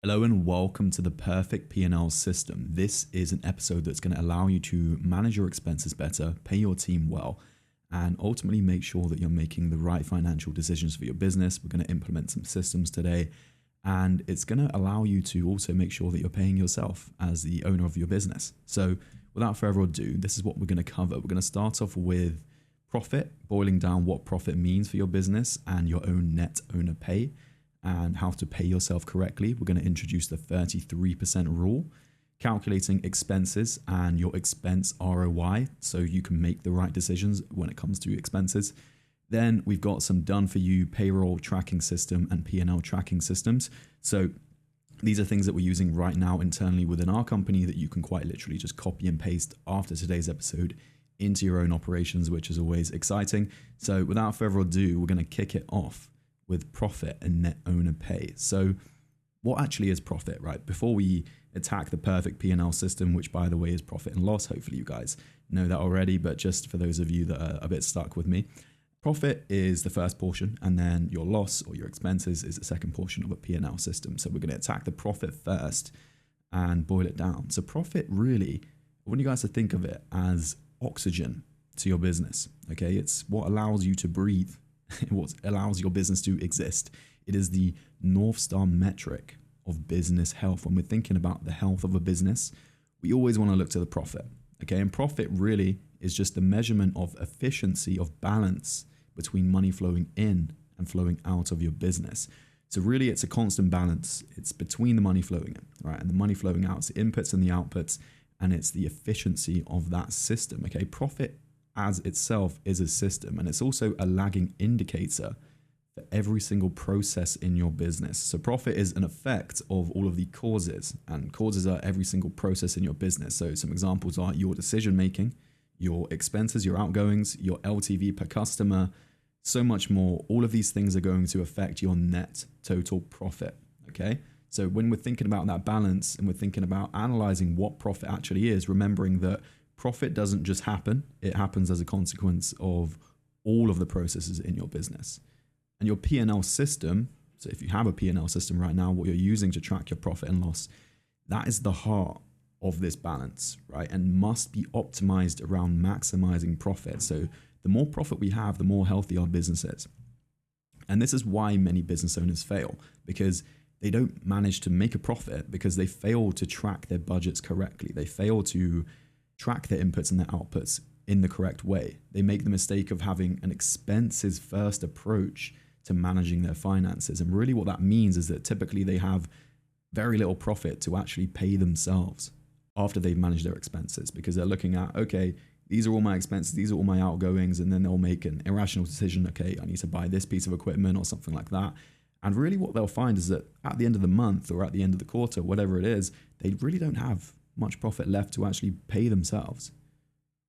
Hello and welcome to the Perfect P&L System. This is an episode that's going to allow you to manage your expenses better, pay your team well, and ultimately make sure that you're making the right financial decisions for your business. We're going to implement some systems today, and it's going to allow you to also make sure that you're paying yourself as the owner of your business. So without further ado, this is what we're going to cover. We're going to start off with profit, boiling down what profit means for your business and your own net owner pay, and how to pay yourself correctly. We're going to introduce the 33% rule, calculating expenses and your expense ROI so you can make the right decisions when it comes to expenses. Then we've got some done for you payroll tracking system and P&L tracking systems. So these are things that we're using right now internally within our company that you can quite literally just copy and paste after today's episode into your own operations, which is always exciting. So without further ado, we're going to kick it off with profit and net owner pay. So what actually is profit, right? Before we attack the perfect P&L system, which by the way is profit and loss, hopefully you guys know that already, but just for those of you that are a bit stuck with me, profit is the first portion, and then your loss or your expenses is the second portion of a P&L system. So we're going to attack the profit first and boil it down. So profit really, I want you guys to think of it as oxygen to your business, okay? It's what allows you to breathe. What allows your business to exist. It is the North Star metric of business health. When we're thinking about the health of a business, we always want to look to the profit. Okay, and profit really is just the measurement of efficiency, of balance between money flowing in and flowing out of your business. So really it's a constant balance. It's between the money flowing in, right? And the money flowing out, it's the inputs and the outputs, and it's the efficiency of that system. Okay, profit as itself is a system, and it's also a lagging indicator for every single process in your business. So profit is an effect of all of the causes, and causes are every single process in your business. So some examples are your decision making, your expenses, your outgoings, your LTV per customer, so much more. All of these things are going to affect your net total profit. Okay, so when we're thinking about that balance and we're thinking about analyzing what profit actually is, remembering that profit doesn't just happen. It happens as a consequence of all of the processes in your business. And your P&L system, so if you have a P&L system right now, what you're using to track your profit and loss, that is the heart of this balance, right? And must be optimized around maximizing profit. So the more profit we have, the more healthy our business is. And this is why many business owners fail, because they don't manage to make a profit because they fail to track their budgets correctly. They fail to track their inputs and their outputs in the correct way. They make the mistake of having an expenses first approach to managing their finances. And really what that means is that typically they have very little profit to actually pay themselves after they've managed their expenses, because they're looking at, okay, these are all my expenses, these are all my outgoings, and then they'll make an irrational decision, okay, I need to buy this piece of equipment or something like that. And really what they'll find is that at the end of the month or at the end of the quarter, whatever it is, they really don't have much profit left to actually pay themselves.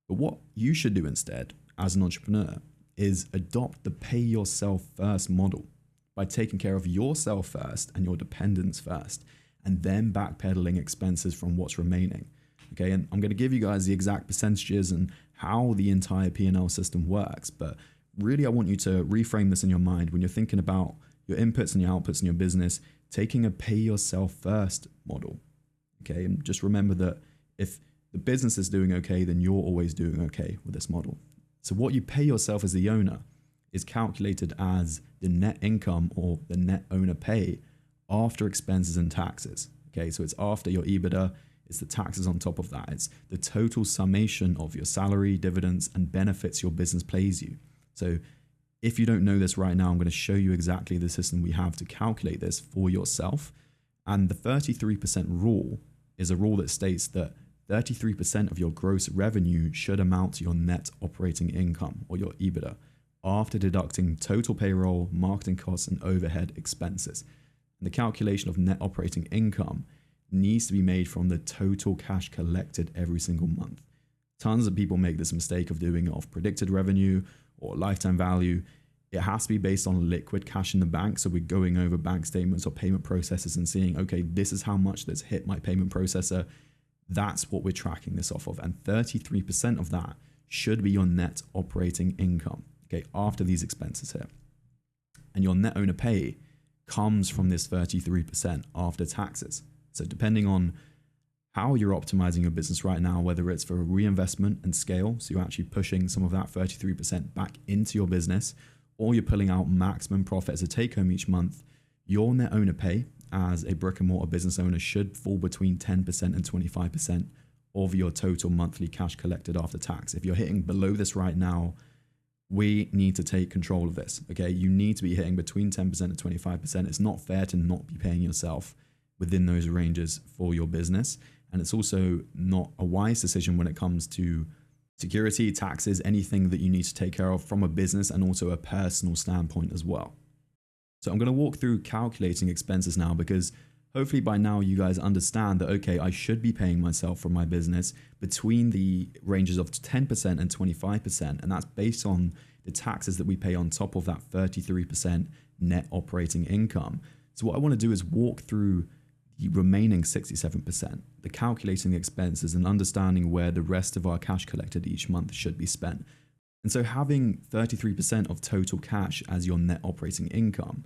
But what you should do instead as an entrepreneur is adopt the pay yourself first model by taking care of yourself first and your dependents first, and then backpedaling expenses from what's remaining. Okay, and I'm going to give you guys the exact percentages and how the entire P&L system works, but really I want you to reframe this in your mind when you're thinking about your inputs and your outputs in your business, taking a pay yourself first model. Okay, and just remember that if the business is doing okay, then you're always doing okay with this model. So what you pay yourself as the owner is calculated as the net income or the net owner pay after expenses and taxes. Okay, so it's after your EBITDA, it's the taxes on top of that. It's the total summation of your salary, dividends, and benefits your business pays you. So if you don't know this right now, I'm going to show you exactly the system we have to calculate this for yourself. And the 33% rule is a rule that states that 33% of your gross revenue should amount to your net operating income or your EBITDA after deducting total payroll, marketing costs, and overhead expenses. And the calculation of net operating income needs to be made from the total cash collected every single month. Tons of people make this mistake of doing it off predicted revenue or lifetime value. It has to be based on liquid cash in the bank. So we're going over bank statements or payment processes and seeing, okay, this is how much that's hit my payment processor. That's what we're tracking this off of. And 33% of that should be your net operating income, okay, after these expenses here. And your net owner pay comes from this 33% after taxes. So depending on how you're optimizing your business right now, whether it's for reinvestment and scale, so you're actually pushing some of that 33% back into your business, or you're pulling out maximum profit as a take home each month, your net owner pay as a brick and mortar business owner should fall between 10% and 25% of your total monthly cash collected after tax. If you're hitting below this right now, we need to take control of this. Okay, you need to be hitting between 10% and 25%. It's not fair to not be paying yourself within those ranges for your business. And it's also not a wise decision when it comes to security, taxes, anything that you need to take care of from a business and also a personal standpoint as well. So I'm going to walk through calculating expenses now, because hopefully by now you guys understand that, okay, I should be paying myself for my business between the ranges of 10% and 25%. And that's based on the taxes that we pay on top of that 33% net operating income. So what I want to do is walk through the remaining 67%, the calculating the expenses and understanding where the rest of our cash collected each month should be spent. And so having 33% of total cash as your net operating income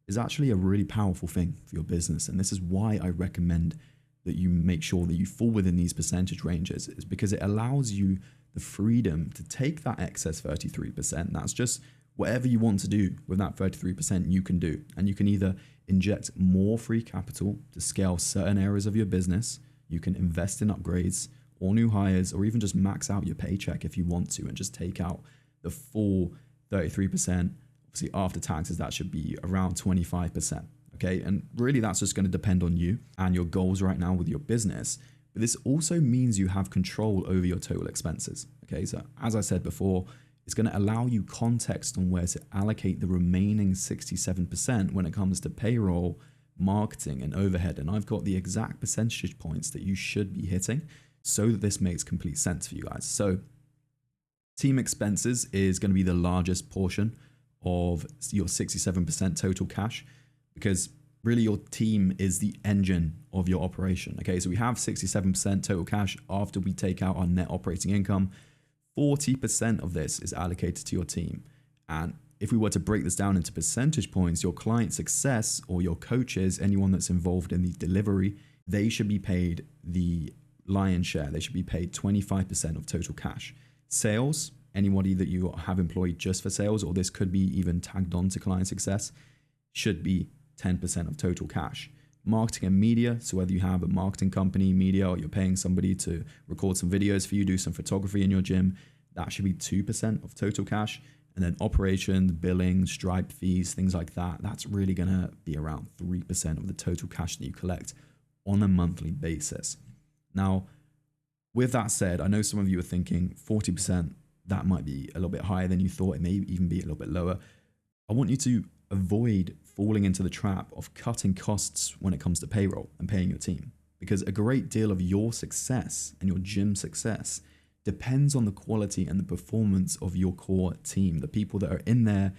is actually a really powerful thing for your business. And this is why I recommend that you make sure that you fall within these percentage ranges, is because it allows you the freedom to take that excess 33%. That's just whatever you want to do with that 33% you can do. And you can either inject more free capital to scale certain areas of your business. You can invest in upgrades or new hires, or even just max out your paycheck if you want to and just take out the full 33%. Obviously after taxes, that should be around 25%. Okay. And really that's just going to depend on you and your goals right now with your business. But this also means you have control over your total expenses. Okay. So as I said before, it's going to allow you context on where to allocate the remaining 67% when it comes to payroll, marketing, and overhead. And I've got the exact percentage points that you should be hitting so that this makes complete sense for you guys. So team expenses is going to be the largest portion of your 67% total cash, because really your team is the engine of your operation. Okay, so we have 67% total cash after we take out our net operating income. 40% of this is allocated to your team. And if we were to break this down into percentage points, your client success or your coaches, anyone that's involved in the delivery, they should be paid the lion's share. They should be paid 25% of total cash. Sales, anybody that you have employed just for sales, or this could be even tagged on to client success, should be 10% of total cash. Marketing and media, so whether you have a marketing company, media, or you're paying somebody to record some videos for you, do some photography in your gym, that should be 2% of total cash. And then operations, billing, Stripe fees, things like that, that's really going to be around 3% of the total cash that you collect on a monthly basis. Now, with that said, I know some of you are thinking 40%, that might be a little bit higher than you thought. It may even be a little bit lower. I want you to avoid falling into the trap of cutting costs when it comes to payroll and paying your team, because a great deal of your success and your gym success depends on the quality and the performance of your core team, the people that are in there,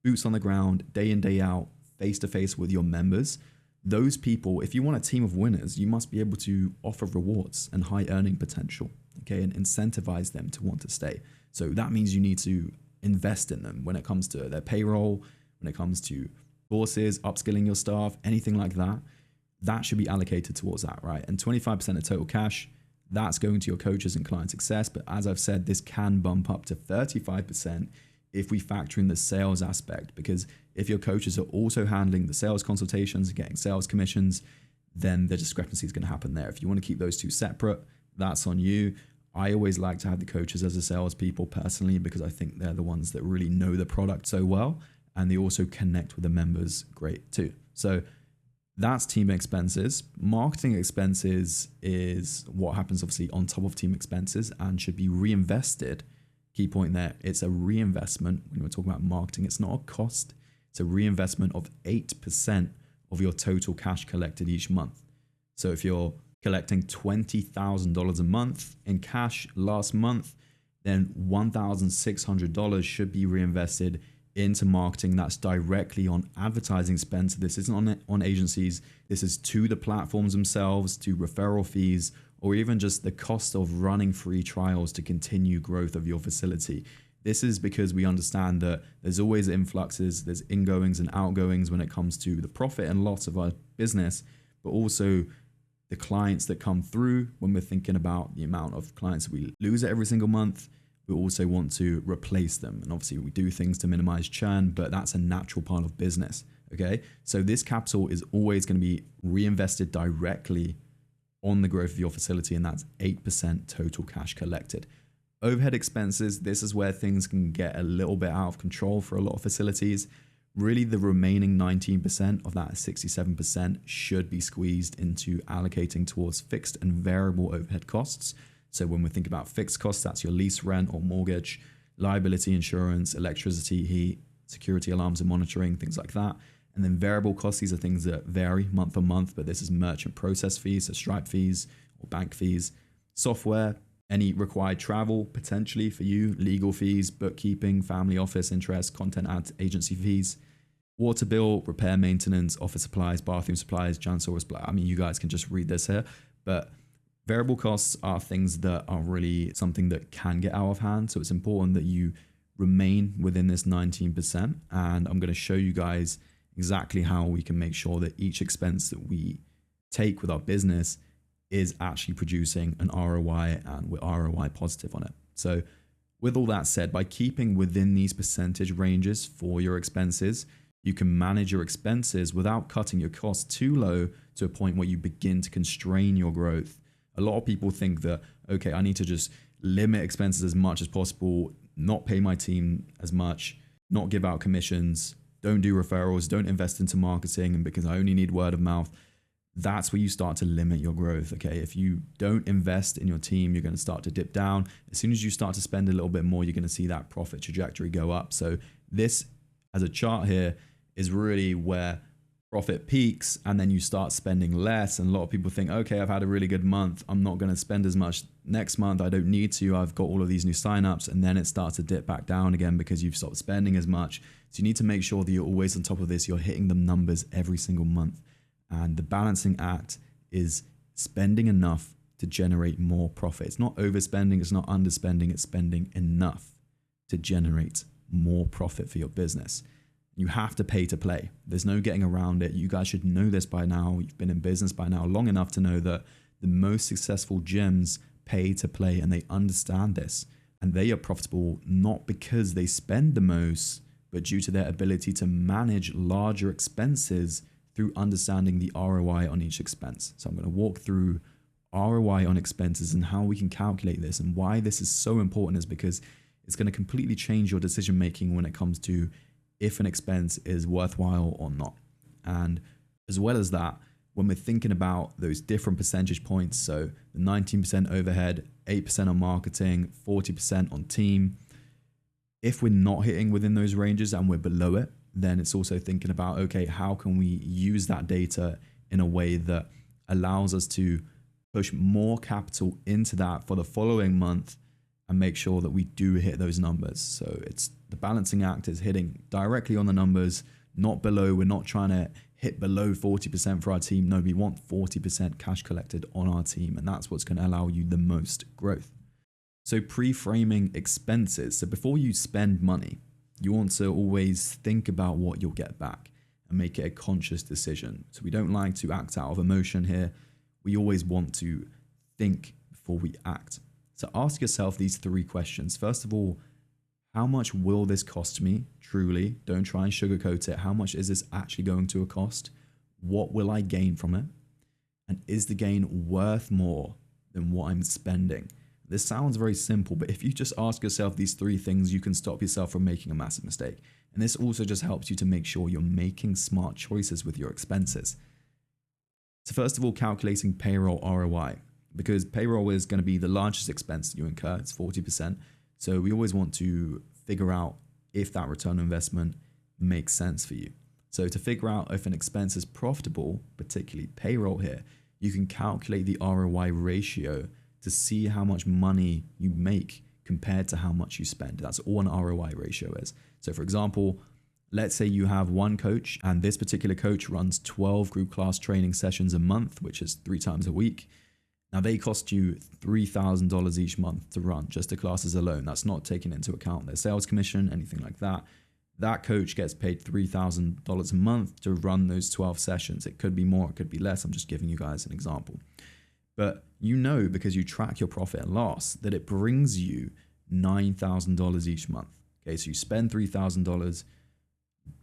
boots on the ground, day in, day out, face to face with your members. Those people, if you want a team of winners, you must be able to offer rewards and high earning potential, okay, and incentivize them to want to stay. So that means you need to invest in them when it comes to their payroll, when it comes to courses, upskilling your staff, anything like that. That should be allocated towards that, right? And 25% of total cash, that's going to your coaches and client success. But as I've said, this can bump up to 35% if we factor in the sales aspect, because if your coaches are also handling the sales consultations and getting sales commissions, then the discrepancy is going to happen there. If you want to keep those two separate, that's on you. I always like to have the coaches as the salespeople personally, because I think they're the ones that really know the product so well, and they also connect with the members great too. So that's team expenses. Marketing expenses is what happens obviously on top of team expenses and should be reinvested. Key point there, it's a reinvestment. When we're talking about marketing, it's not a cost. It's a reinvestment of 8% of your total cash collected each month. So if you're collecting $20,000 a month in cash last month, then $1,600 should be reinvested into marketing. That's directly on advertising spend. So this isn't on agencies. This is to the platforms themselves, to referral fees, or even just the cost of running free trials to continue growth of your facility. This is because we understand that there's always influxes, there's ingoings and outgoings when it comes to the profit and loss of our business, but also the clients that come through. When we're thinking about the amount of clients that we lose every single month, we also want to replace them. And obviously we do things to minimize churn, but that's a natural part of business. Okay. So this capital is always going to be reinvested directly on the growth of your facility. And that's 8% total cash collected. Overhead expenses, this is where things can get a little bit out of control for a lot of facilities. Really, the remaining 19% of that 67% should be squeezed into allocating towards fixed and variable overhead costs. So when we think about fixed costs, that's your lease, rent or mortgage, liability insurance, electricity, heat, security alarms and monitoring, things like that. And then variable costs, these are things that vary month on month, but this is merchant process fees, so Stripe fees or bank fees, software, any required travel potentially for you, legal fees, bookkeeping, family office interest, content ads, agency fees, water bill, repair, maintenance, office supplies, bathroom supplies, janitorial supplies. I mean, you guys can just read this here, but variable costs are things that are really something that can get out of hand. So it's important that you remain within this 19%. And I'm going to show you guys exactly how we can make sure that each expense that we take with our business is actually producing an ROI and we're ROI positive on it. So with all that said, by keeping within these percentage ranges for your expenses, you can manage your expenses without cutting your costs too low to a point where you begin to constrain your growth. A lot of people think that, okay, I need to just limit expenses as much as possible, not pay my team as much, not give out commissions, don't do referrals, don't invest into marketing, and because I only need word of mouth. That's where you start to limit your growth. Okay. If you don't invest in your team, you're going to start to dip down. As soon as you start to spend a little bit more, you're going to see that profit trajectory go up. So this as a chart here is really where profit peaks and then you start spending less. And a lot of people think, okay, I've had a really good month. I'm not going to spend as much next month. I don't need to. I've got all of these new signups. And then it starts to dip back down again because you've stopped spending as much. So you need to make sure that you're always on top of this. You're hitting the numbers every single month. And the balancing act is spending enough to generate more profit. It's not overspending, it's not underspending, it's spending enough to generate more profit for your business. You have to pay to play. There's no getting around it. You guys should know this by now. You've been in business by now long enough to know that the most successful gyms pay to play and they understand this. And they are profitable not because they spend the most, but due to their ability to manage larger expenses through understanding the ROI on each expense. So I'm going to walk through ROI on expenses and how we can calculate this, and why this is so important is because it's going to completely change your decision making when it comes to if an expense is worthwhile or not. And as well as that, when we're thinking about those different percentage points, so the 19% overhead, 8% on marketing, 40% on team, if we're not hitting within those ranges and we're below it, then it's also thinking about, okay, how can we use that data in a way that allows us to push more capital into that for the following month and make sure that we do hit those numbers. So it's the balancing act is hitting directly on the numbers, not below. We're not trying to hit below 40% for our team. No, we want 40% cash collected on our team. And that's what's going to allow you the most growth. So pre-framing expenses. So before you spend money, you want to always think about what you'll get back and make it a conscious decision. So we don't like to act out of emotion here. We always want to think before we act. So ask yourself these 3 questions. First of all, how much will this cost me truly? Don't try and sugarcoat it. How much is this actually going to cost? What will I gain from it? And is the gain worth more than what I'm spending? This sounds very simple, but if you just ask yourself these 3 things, you can stop yourself from making a massive mistake. And this also just helps you to make sure you're making smart choices with your expenses. So first of all, calculating payroll ROI, because payroll is going to be the largest expense you incur. It's 40%. So we always want to figure out if that return on investment makes sense for you. So to figure out if an expense is profitable, particularly payroll here, you can calculate the ROI ratio to see how much money you make compared to how much you spend. That's all an ROI ratio is. So for example, let's say you have one coach and this particular coach runs 12 group class training sessions a month, which is 3 times a week. Now they cost you $3,000 each month to run, just the classes alone. That's not taking into account their sales commission, anything like that. That coach gets paid $3,000 a month to run those 12 sessions. It could be more, it could be less. I'm just giving you guys an example. But you know, because you track your profit and loss, that it brings you $9,000 each month. Okay, so you spend $3,000,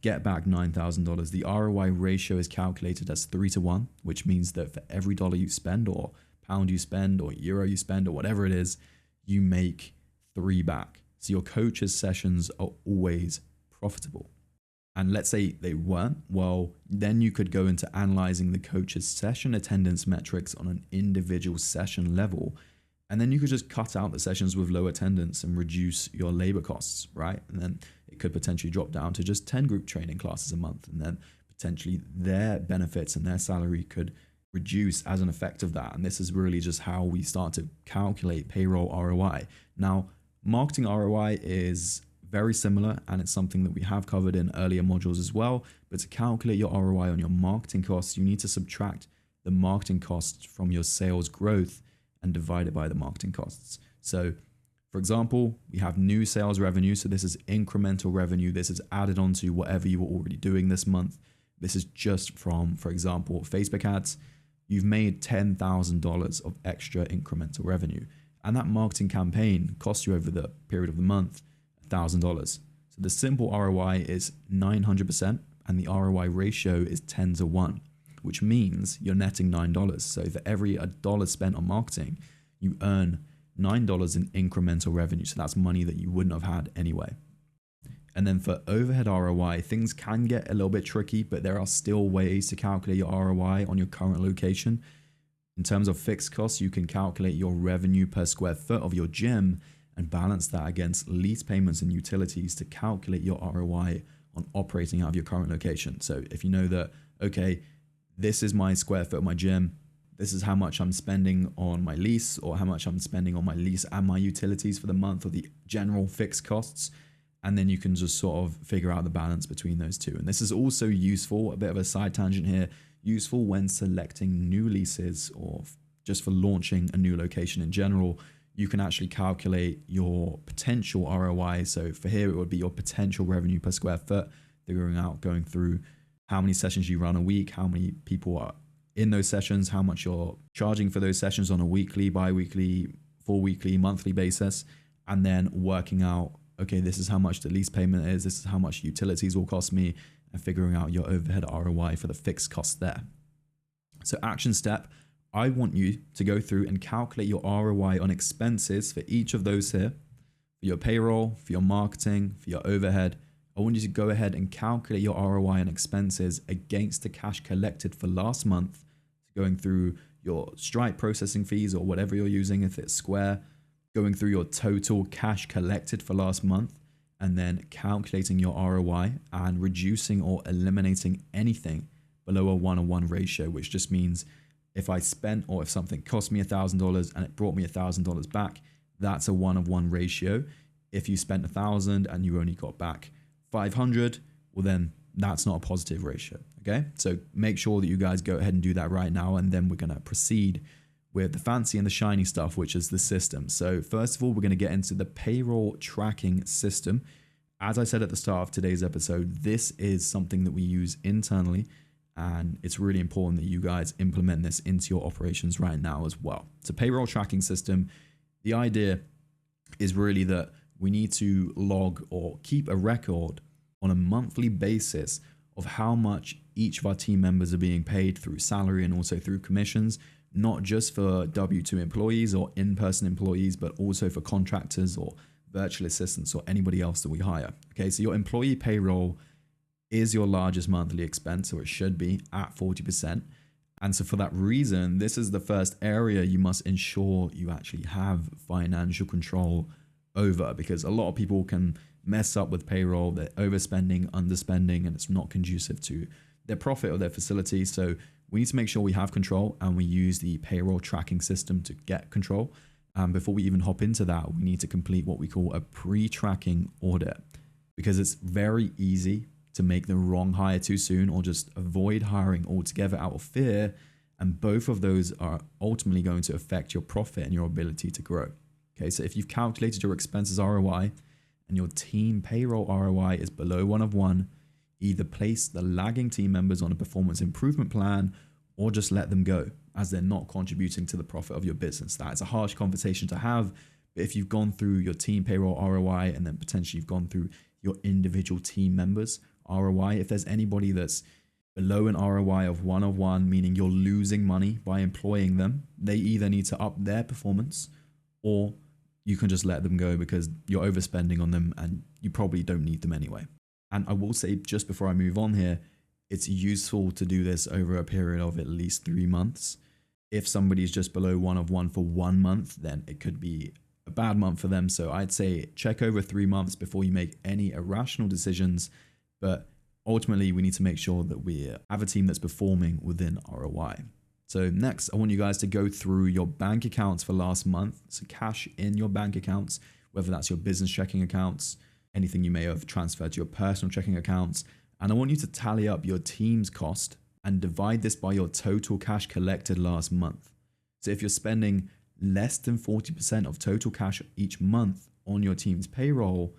get back $9,000. The ROI ratio is calculated as 3-to-1, which means that for every dollar you spend, or pound you spend, or euro you spend, or whatever it is, you make 3 back. So your coach's sessions are always profitable. And let's say they weren't, well, then you could go into analyzing the coach's session attendance metrics on an individual session level. And then you could just cut out the sessions with low attendance and reduce your labor costs, right? And then it could potentially drop down to just 10 group training classes a month. And then potentially their benefits and their salary could reduce as an effect of that. And this is really just how we start to calculate payroll ROI. Now, marketing ROI is very similar, and it's something that we have covered in earlier modules as well. But to calculate your ROI on your marketing costs, you need to subtract the marketing costs from your sales growth and divide it by the marketing costs. So for example, we have new sales revenue. So this is incremental revenue. This is added onto whatever you were already doing this month. This is just from, for example, Facebook ads. You've made $10,000 of extra incremental revenue. And that marketing campaign costs you over the period of the month $1,000. So the simple ROI is 900%, and the ROI ratio is 10-to-1, which means you're netting $9. So for every $1 spent on marketing, you earn $9 in incremental revenue. So that's money that you wouldn't have had anyway. And then for overhead ROI, things can get a little bit tricky, but there are still ways to calculate your ROI on your current location. In terms of fixed costs, you can calculate your revenue per square foot of your gym and balance that against lease payments and utilities to calculate your ROI on operating out of your current location. So if you know that, okay, this is my square foot of my gym, this is how much I'm spending on my lease, or how much I'm spending on my lease and my utilities for the month, or the general fixed costs. And then you can just sort of figure out the balance between those two. And this is also useful, a bit of a side tangent here, useful when selecting new leases or just for launching a new location in general. You can actually calculate your potential ROI. So for here, it would be your potential revenue per square foot, figuring out, going through how many sessions you run a week, how many people are in those sessions, how much you're charging for those sessions on a weekly, bi-weekly, 4-weekly, monthly basis, and then working out, okay, this is how much the lease payment is, this is how much utilities will cost me, and figuring out your overhead ROI for the fixed cost there. So action step, I want you to go through and calculate your ROI on expenses for each of those here, for your payroll, for your marketing, for your overhead. I want you to go ahead and calculate your ROI on expenses against the cash collected for last month, going through your Stripe processing fees or whatever you're using, if it's Square, going through your total cash collected for last month, and then calculating your ROI and reducing or eliminating anything below a 1-to-1 ratio, which just means if I spent, or if something cost me $1,000 and it brought me $1,000 back, that's a 1-to-1 ratio. If you spent $1,000 and you only got back 500, well then that's not a positive ratio. Okay, so make sure that you guys go ahead and do that right now, and then we're going to proceed with the fancy and the shiny stuff, which is the system. So first of all, we're going to get into the payroll tracking system. As I said at the start of today's episode, this is something that we use internally, and it's really important that you guys implement this into your operations right now as well. So payroll tracking system, the idea is really that we need to log or keep a record on a monthly basis of how much each of our team members are being paid through salary and also through commissions, not just for W-2 employees or in-person employees, but also for contractors or virtual assistants or anybody else that we hire. Okay, so your employee payroll is your largest monthly expense, or it should be, at 40%. And so for that reason, this is the first area you must ensure you actually have financial control over, because a lot of people can mess up with payroll. They're overspending, underspending, and it's not conducive to their profit or their facility. So we need to make sure we have control, and we use the payroll tracking system to get control. And before we even hop into that, we need to complete what we call a pre-tracking audit, because it's very easy to make the wrong hire too soon, or just avoid hiring altogether out of fear And both of those are ultimately going to affect your profit and your ability to grow. Okay, so if you've calculated your expenses ROI and your team payroll ROI is below 1 of 1, either place the lagging team members on a performance improvement plan or just let them go as they're not contributing to the profit of your business. That's a harsh conversation to have, but if you've gone through your team payroll ROI and then potentially you've gone through your individual team members ROI, if there's anybody that's below an ROI of 1 of 1, meaning you're losing money by employing them, they either need to up their performance or you can just let them go because you're overspending on them and you probably don't need them anyway. And I will say, just before I move on here, it's useful to do this over a period of at least 3 months. If somebody's just below 1 of 1 for 1 month, then it could be a bad month for them. So I'd say check over 3 months before you make any irrational decisions. But ultimately, we need to make sure that we have a team that's performing within ROI. So next, I want you guys to go through your bank accounts for last month. So cash in your bank accounts, whether that's your business checking accounts, anything you may have transferred to your personal checking accounts. And I want you to tally up your team's cost and divide this by your total cash collected last month. So if you're spending less than 40% of total cash each month on your team's payroll,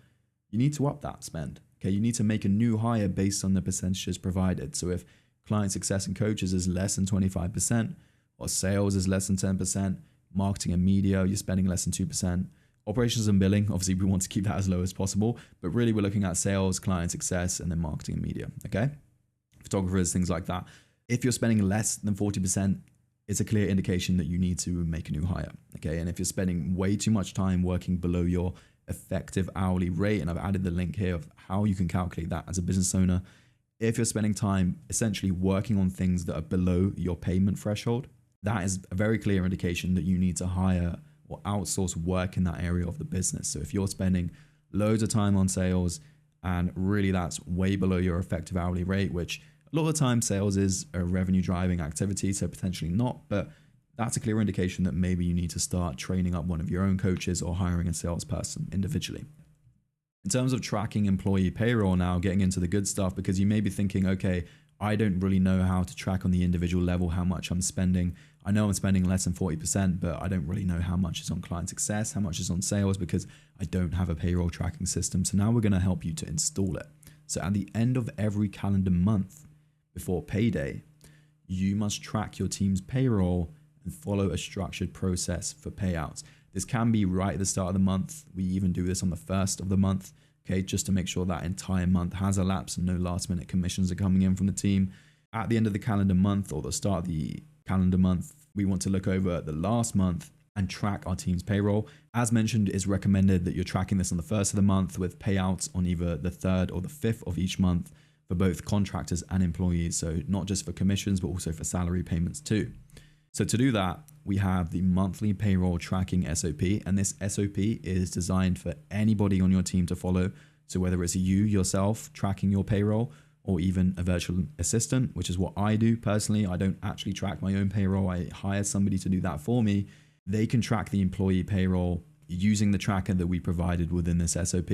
you need to up that spend. Okay, you need to make a new hire based on the percentages provided. So if client success and coaches is less than 25%, or sales is less than 10%, marketing and media, you're spending less than 2%. Operations and billing, obviously we want to keep that as low as possible, but really we're looking at sales, client success, and then marketing and media, okay? Photographers, things like that. If you're spending less than 40%, it's a clear indication that you need to make a new hire, okay? And if you're spending way too much time working below your effective hourly rate, and I've added the link here of how you can calculate that as a business owner. If you're spending time essentially working on things that are below your payment threshold, that is a very clear indication that you need to hire or outsource work in that area of the business. So if you're spending loads of time on sales and really that's way below your effective hourly rate, which a lot of the time sales is a revenue driving activity, so potentially not, but that's a clear indication that maybe you need to start training up one of your own coaches or hiring a salesperson individually. In terms of tracking employee payroll now, getting into the good stuff, because you may be thinking, okay, I don't really know how to track on the individual level how much I'm spending. I know I'm spending less than 40%, but I don't really know how much is on client success, how much is on sales, because I don't have a payroll tracking system. So now we're going to help you to install it. So at the end of every calendar month before payday, you must track your team's payroll and follow a structured process for payouts. This can be right at the start of the month. We even do this on the first of the month, okay, just to make sure that entire month has elapsed and no last minute commissions are coming in from the team. At the end of the calendar month or the start of the calendar month, we want to look over the last month and track our team's payroll. As mentioned, it's recommended that you're tracking this on the first of the month with payouts on either the 3rd or the 5th of each month for both contractors and employees. So not just for commissions, but also for salary payments too. So to do that, we have the monthly payroll tracking SOP, and this SOP is designed for anybody on your team to follow. So whether it's you yourself tracking your payroll or even a virtual assistant, which is what I do personally. I don't actually track my own payroll. I hire somebody to do that for me. They can track the employee payroll using the tracker that we provided within this SOP.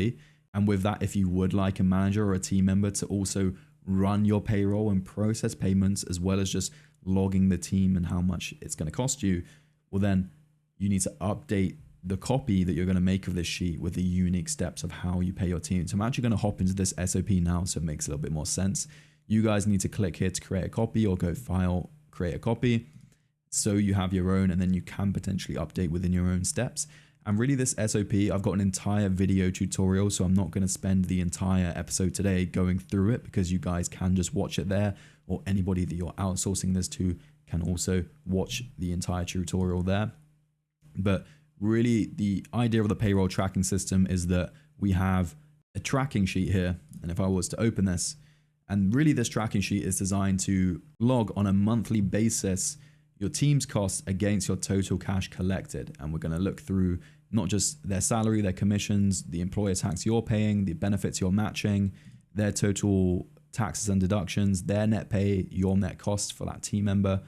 And with that, if you would like a manager or a team member to also run your payroll and process payments, as well as just logging the team and how much it's going to cost you, well, then you need to update the copy that you're going to make of this sheet with the unique steps of how you pay your team. So I'm actually going to hop into this SOP now so it makes a little bit more sense. You guys need to click here to create a copy or go file, create a copy. So you have your own, and then you can potentially update within your own steps. And really this SOP, I've got an entire video tutorial, so I'm not going to spend the entire episode today going through it because you guys can just watch it there, or anybody that you're outsourcing this to can also watch the entire tutorial there. But really the idea of the payroll tracking system is that we have a tracking sheet here. And if I was to open this, and really this tracking sheet is designed to log on a monthly basis your team's costs against your total cash collected. And we're going to look through not just their salary, their commissions, the employer tax you're paying, the benefits you're matching, their total taxes and deductions, their net pay, your net cost for that team member.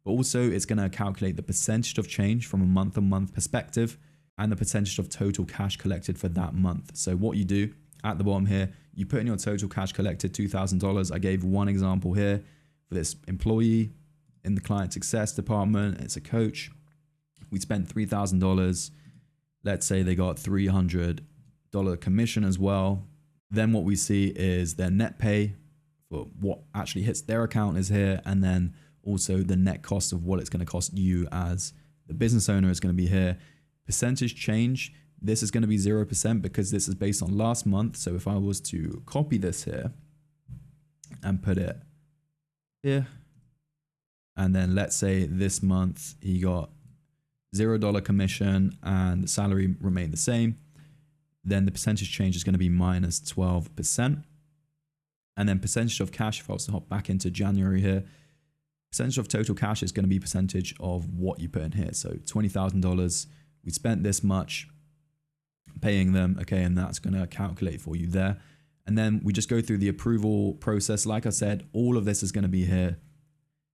But also it's going to calculate the percentage of change from a month-on-month perspective and the percentage of total cash collected for that month. So what you do at the bottom here, you put in your total cash collected, $2,000. I gave one example here for this employee. in the client success department, it's a coach. We spent $3,000. Let's say they got $300 commission as well. Then what we see is their net pay for what actually hits their account is here. And then also the net cost of what it's going to cost you as the business owner is going to be here. Percentage change, this is going to be 0% because this is based on last month. So if I was to copy this here and put it here, and then let's say this month he got $0 commission and the salary remained the same, then the percentage change is going to be minus 12%. And then percentage of cash, if I was to hop back into January here, percentage of total cash is going to be percentage of what you put in here. So $20,000, we spent this much paying them, okay, and that's going to calculate for you there. And then we just go through the approval process. Like I said, all of this is going to be here.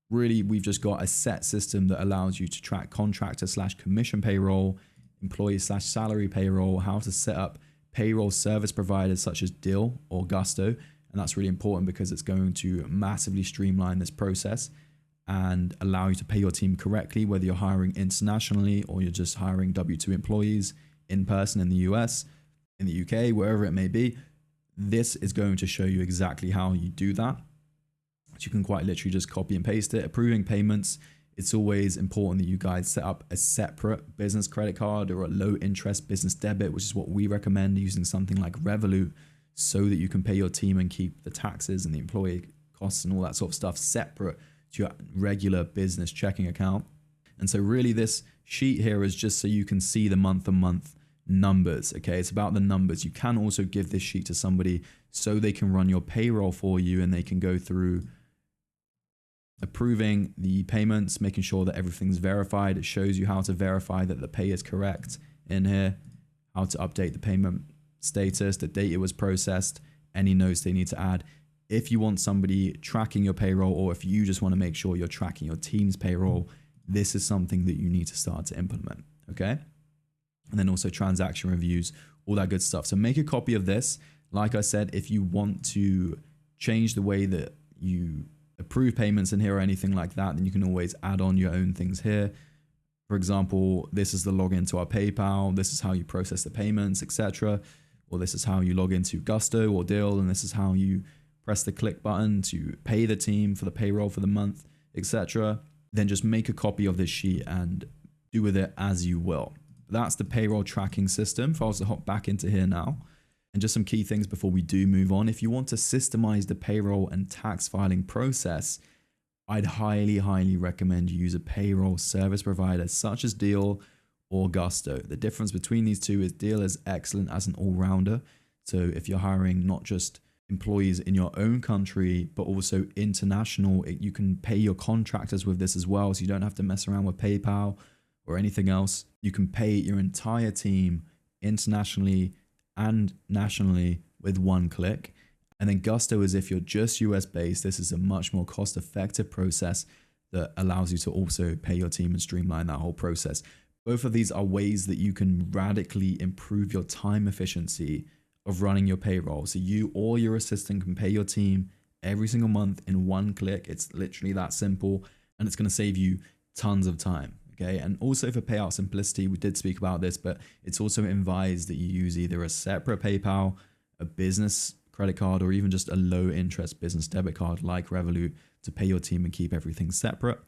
Really, we've just got a set system that allows you to track contractor / commission payroll, employee / salary payroll, how to set up payroll service providers such as Dill or Gusto. And that's really important because it's going to massively streamline this process and allow you to pay your team correctly, whether you're hiring internationally or you're just hiring W-2 employees in person in the US, in the UK, wherever it may be. This is going to show you exactly how you do that. So you can quite literally just copy and paste it. Approving payments, it's always important that you guys set up a separate business credit card or a low interest business debit, which is what we recommend, using something like Revolut, so that you can pay your team and keep the taxes and the employee costs and all that sort of stuff separate to your regular business checking account. And so really this sheet here is just so you can see the month-to-month numbers, okay? It's about the numbers. You can also give this sheet to somebody so they can run your payroll for you and they can go through approving the payments, making sure that everything's verified. It shows you how to verify that the pay is correct in here, how to update the payment status, the date it was processed, any notes they need to add. If you want somebody tracking your payroll, or if you just want to make sure you're tracking your team's payroll, this is something that you need to start to implement, okay? And then also transaction reviews, all that good stuff. So make a copy of this. Like I said, if you want to change the way that you approve payments in here or anything like that, then you can always add on your own things here. For example, this is the login to our PayPal. This is how you process the payments, etc. Or this is how you log into Gusto or Dill, and this is how you press the click button to pay the team for the payroll for the month, etc. Then just make a copy of this sheet and do with it as you will. That's the payroll tracking system. If I was to hop back into here now, and just some key things before we do move on. If you want to systemize the payroll and tax filing process, I'd highly recommend you use a payroll service provider such as Dill or Gusto. The difference between these two is Dill is excellent as an all-rounder. So if you're hiring not just employees in your own country, but also international, you can pay your contractors with this as well. So you don't have to mess around with PayPal or anything else. You can pay your entire team internationally and nationally with one click. And then Gusto is if you're just US based, this is a much more cost effective process that allows you to also pay your team and streamline that whole process. Both of these are ways that you can radically improve your time efficiency of running your payroll. So you or your assistant can pay your team every single month in one click. It's literally that simple, and it's going to save you tons of time. Okay. And also for payout simplicity, we did speak about this, but it's also advised that you use either a separate PayPal, a business credit card, or even just a low interest business debit card like Revolut to pay your team and keep everything separate.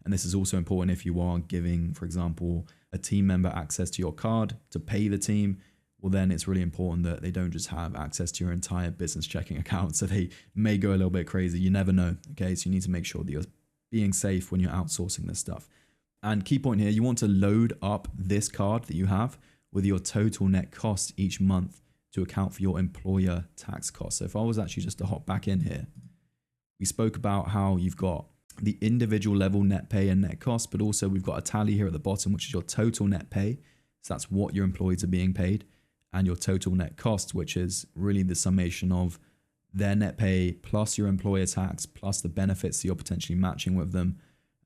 And this is also important if you are giving, for example, a team member access to your card to pay the team. Well, then it's really important that they don't just have access to your entire business checking account. So they may go a little bit crazy. You never know. Okay. So you need to make sure that you're being safe when you're outsourcing this stuff. And key point here, you want to load up this card that you have with your total net cost each month to account for your employer tax costs. So if I was actually just to hop back in here, we spoke about how you've got the individual level net pay and net cost, but also we've got a tally here at the bottom, which is your total net pay. So that's what your employees are being paid, and your total net cost, which is really the summation of their net pay plus your employer tax plus the benefits that you're potentially matching with them.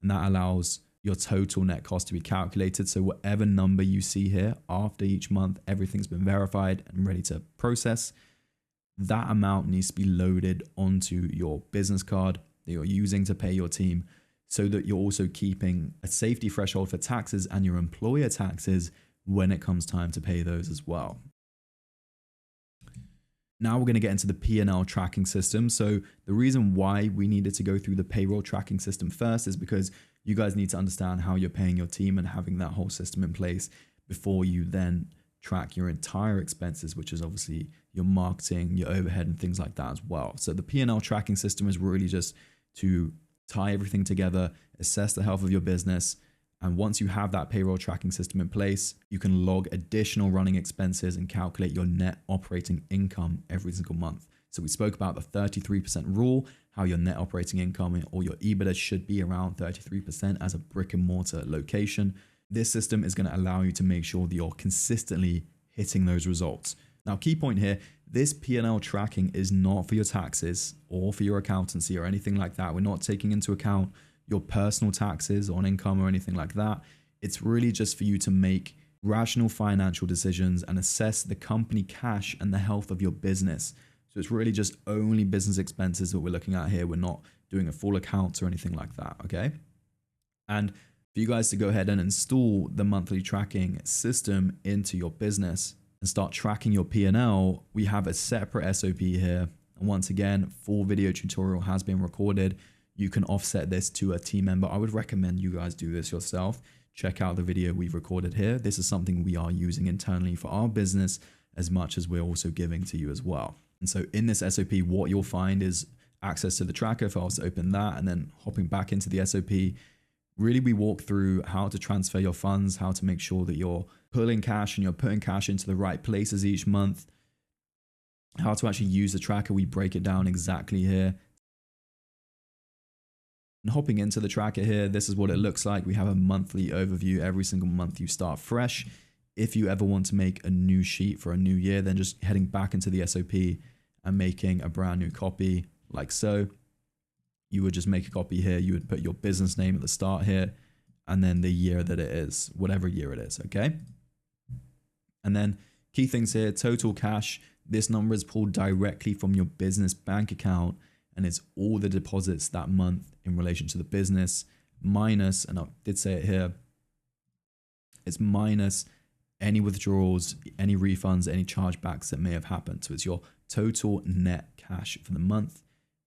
And that allows your total net cost to be calculated. So whatever number you see here after each month, everything's been verified and ready to process. That amount needs to be loaded onto your business card that you're using to pay your team so that you're also keeping a safety threshold for taxes and your employer taxes when it comes time to pay those as well. Now we're going to get into the P&L tracking system. So the reason why we needed to go through the payroll tracking system first is because you guys need to understand how you're paying your team and having that whole system in place before you then track your entire expenses, which is obviously your marketing, your overhead, and things like that as well. So the P&L tracking system is really just to tie everything together, assess the health of your business. And once you have that payroll tracking system in place, you can log additional running expenses and calculate your net operating income every single month. So we spoke about the 33% rule, how your net operating income or your EBITDA should be around 33% as a brick and mortar location. This system is going to allow you to make sure that you're consistently hitting those results. Now, key point here, this P&L tracking is not for your taxes or for your accountancy or anything like that. We're not taking into account your personal taxes on income or anything like that. It's really just for you to make rational financial decisions and assess the company cash and the health of your business. So it's really just only business expenses that we're looking at here. We're not doing a full account or anything like that, okay? And for you guys to go ahead and install the monthly tracking system into your business and start tracking your P&L, we have a separate SOP here. And once again, full video tutorial has been recorded. You can offset this to a team member. I would recommend you guys do this yourself. Check out the video we've recorded here. This is something we are using internally for our business as much as we're also giving to you as well. And so in this SOP, what you'll find is access to the tracker. If I was to open that and then hopping back into the SOP, really we walk through how to transfer your funds, how to make sure that you're pulling cash and you're putting cash into the right places each month, how to actually use the tracker. We break it down exactly here. And hopping into the tracker here, this is what it looks like. We have a monthly overview. Every single month you start fresh. If you ever want to make a new sheet for a new year, then just heading back into the SOP and making a brand new copy like so. You would just make a copy here. You would put your business name at the start here and then the year that it is, whatever year it is, okay? And then key things here, total cash. This number is pulled directly from your business bank account and it's all the deposits that month in relation to the business minus, and I did say it here, it's minus any withdrawals, any refunds, any chargebacks that may have happened. So it's your total net cash for the month.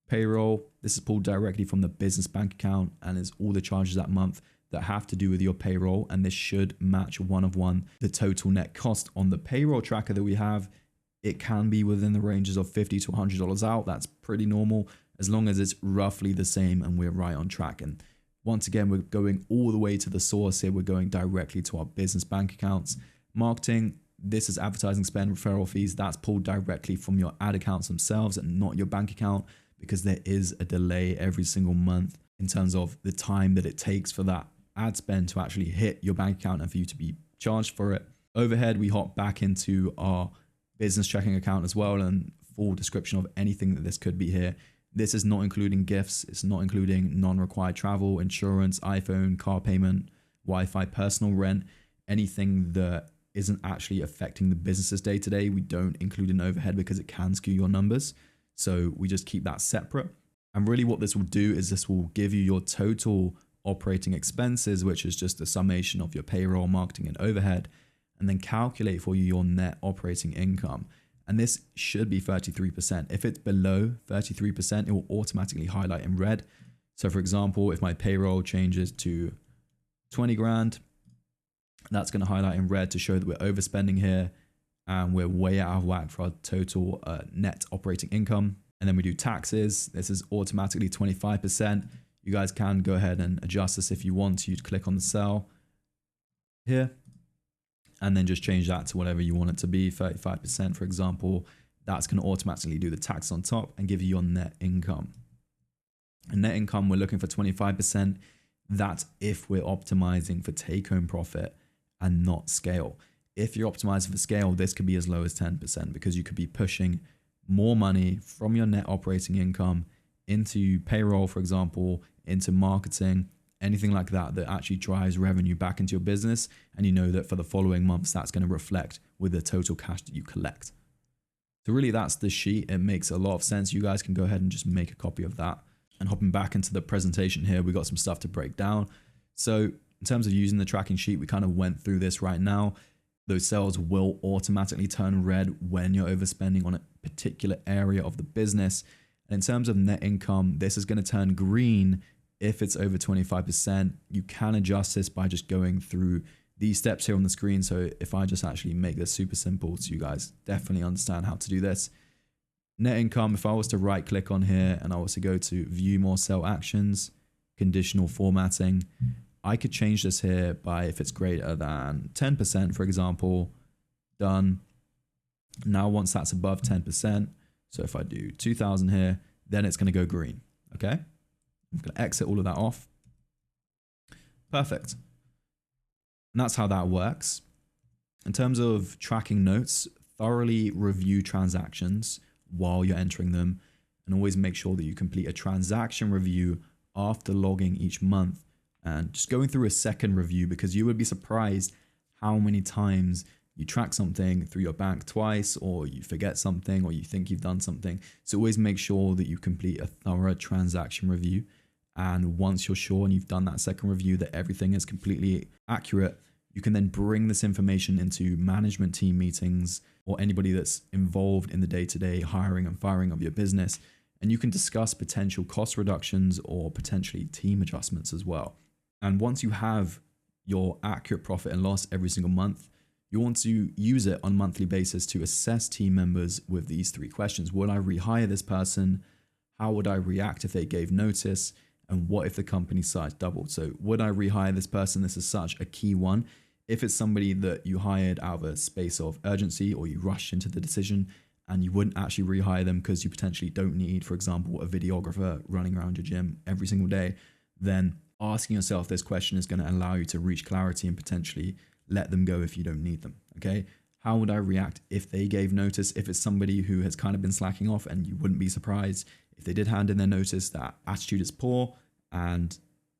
Payroll, this is pulled directly from the business bank account and is all the charges that month that have to do with your payroll. And this should match one-of-one the total net cost on the payroll tracker that we have. It can be within the ranges of $50 to $100 out. That's pretty normal as long as it's roughly the same and we're right on track. And once again, we're going all the way to the source here. We're going directly to our business bank accounts. Marketing, this is advertising spend, referral fees. That's pulled directly from your ad accounts themselves and not your bank account because there is a delay every single month in terms of the time that it takes for that ad spend to actually hit your bank account and for you to be charged for it. Overhead, we hop back into our business checking account as well and full description of anything that this could be here. This is not including gifts. It's not including non-required travel, insurance, iPhone, car payment, Wi-Fi, personal rent, anything that isn't actually affecting the business's day-to-day. We don't include an overhead because it can skew your numbers. So we just keep that separate. And really what this will do is this will give you your total operating expenses, which is just the summation of your payroll, marketing, and overhead, and then calculate for you your net operating income. And this should be 33%. If it's below 33%, it will automatically highlight in red. So for example, if my payroll changes to 20 grand, that's going to highlight in red to show that we're overspending here and we're way out of whack for our total net operating income. And then we do taxes. This is automatically 25%. You guys can go ahead and adjust this if you want to. You'd click on the cell here and then just change that to whatever you want it to be, 35%, for example. That's going to automatically do the tax on top and give you your net income. And net income, we're looking for 25%. That's if we're optimizing for take-home profit and not scale. If you're optimizing for scale, this could be as low as 10% because you could be pushing more money from your net operating income into payroll, for example, into marketing, anything like that that actually drives revenue back into your business. And you know that for the following months, that's going to reflect with the total cash that you collect. So really that's the sheet. It makes a lot of sense. You guys can go ahead and just make a copy of that. And hopping back into the presentation here, we got some stuff to break down. So in terms of using the tracking sheet, we kind of went through this right now. Those cells will automatically turn red when you're overspending on a particular area of the business. And in terms of net income, this is going to turn green if it's over 25%. You can adjust this by just going through these steps here on the screen. So if I just actually make this super simple so you guys definitely understand how to do this. Net income, if I was to right click on here and I was to go to view more cell actions, conditional formatting, I could change this here by if it's greater than 10%, for example, done. Now, once that's above 10%, so if I do 2000 here, then it's going to go green. Okay. I'm going to exit all of that off. Perfect. And that's how that works. In terms of tracking notes, thoroughly review transactions while you're entering them, and always make sure that you complete a transaction review after logging each month, and just going through a second review, because you would be surprised how many times you track something through your bank twice, or you forget something, or you think you've done something. So always make sure that you complete a thorough transaction review. And once you're sure and you've done that second review that everything is completely accurate, you can then bring this information into management team meetings or anybody that's involved in the day-to-day hiring and firing of your business. And you can discuss potential cost reductions or potentially team adjustments as well. And once you have your accurate profit and loss every single month, you want to use it on a monthly basis to assess team members with these three questions. Would I rehire this person? How would I react if they gave notice? And what if the company size doubled? So would I rehire this person? This is such a key one. If it's somebody that you hired out of a space of urgency, or you rushed into the decision and you wouldn't actually rehire them because you potentially don't need, for example, a videographer running around your gym every single day, then asking yourself this question is going to allow you to reach clarity and potentially let them go if you don't need them. Okay. How would I react if they gave notice? If it's somebody who has kind of been slacking off, and you wouldn't be surprised if they did hand in their notice, that attitude is poor and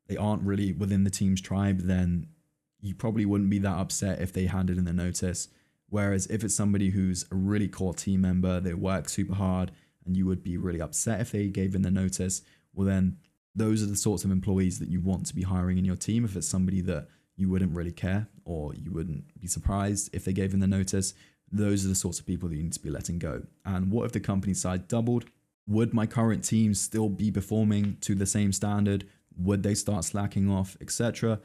they aren't really within the team's tribe, then you probably wouldn't be that upset if they handed in their notice. Whereas if it's somebody who's a really core team member, they work super hard, and you would be really upset if they gave in their notice, well then those are the sorts of employees that you want to be hiring in your team. If it's somebody that you wouldn't really care, or you wouldn't be surprised if they gave in the notice, those are the sorts of people that you need to be letting go. And what if the company size doubled? Would my current team still be performing to the same standard? Would they start slacking off, etc.?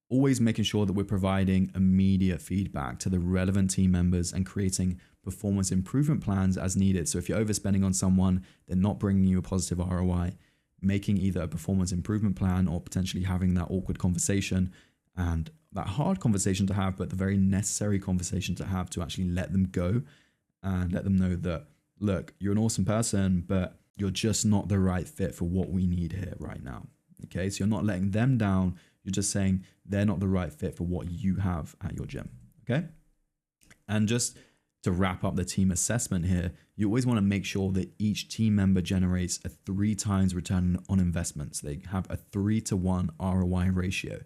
Always making sure that we're providing immediate feedback to the relevant team members and creating performance improvement plans as needed. So if you're overspending on someone, they're not bringing you a positive ROI, making either a performance improvement plan or potentially having that awkward conversation, and that hard conversation to have, but the very necessary conversation to have to actually let them go and let them know that, look, you're an awesome person, but you're just not the right fit for what we need here right now. Okay, so you're not letting them down. You're just saying they're not the right fit for what you have at your gym. Okay. And just to wrap up the team assessment here, you always want to make sure that each team member generates a 3 times return on investment. So they have a 3-to-1 ROI ratio.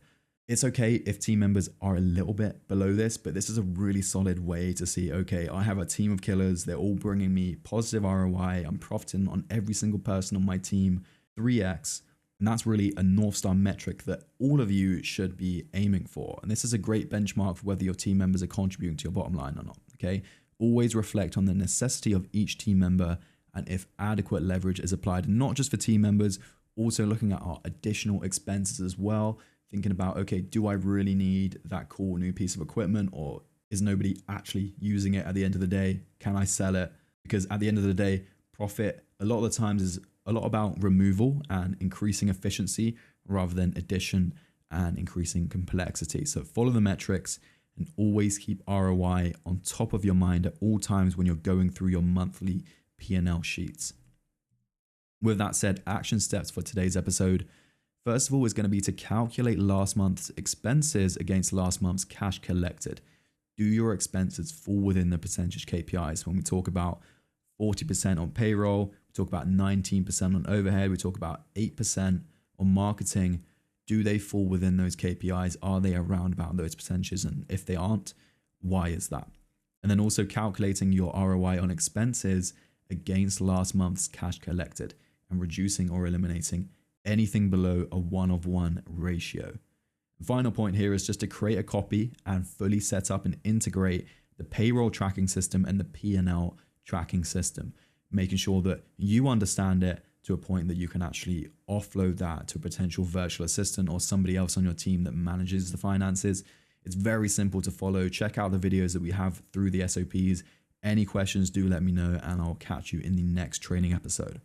It's okay if team members are a little bit below this, but this is a really solid way to see, okay, I have a team of killers. They're all bringing me positive ROI. I'm profiting on every single person on my team, 3x. And that's really a North Star metric that all of you should be aiming for. And this is a great benchmark for whether your team members are contributing to your bottom line or not. Okay. Always reflect on the necessity of each team member and if adequate leverage is applied, and not just for team members, also looking at our additional expenses as well. Thinking about, okay, do I really need that cool new piece of equipment, or is nobody actually using it at the end of the day? Can I sell it? Because at the end of the day, profit a lot of the times is a lot about removal and increasing efficiency rather than addition and increasing complexity. So follow the metrics and always keep ROI on top of your mind at all times when you're going through your monthly P&L sheets. With that said, action steps for today's episode. First of all is going to be to calculate last month's expenses against last month's cash collected. Do your expenses fall within the percentage KPIs? When we talk about 40% on payroll, we talk about 19% on overhead, we talk about 8% on marketing. Do they fall within those KPIs? Are they around about those percentages? And if they aren't, why is that? And then also calculating your ROI on expenses against last month's cash collected. and reducing or eliminating anything below a 1:1 ratio. The final point here is just to create a copy and fully set up and integrate the payroll tracking system and the P&L tracking system, making sure that you understand it to a point that you can actually offload that to a potential virtual assistant or somebody else on your team that manages the finances. It's very simple to follow. Check out the videos that we have through the SOPs. Any questions, do let me know, and I'll catch you in the next training episode.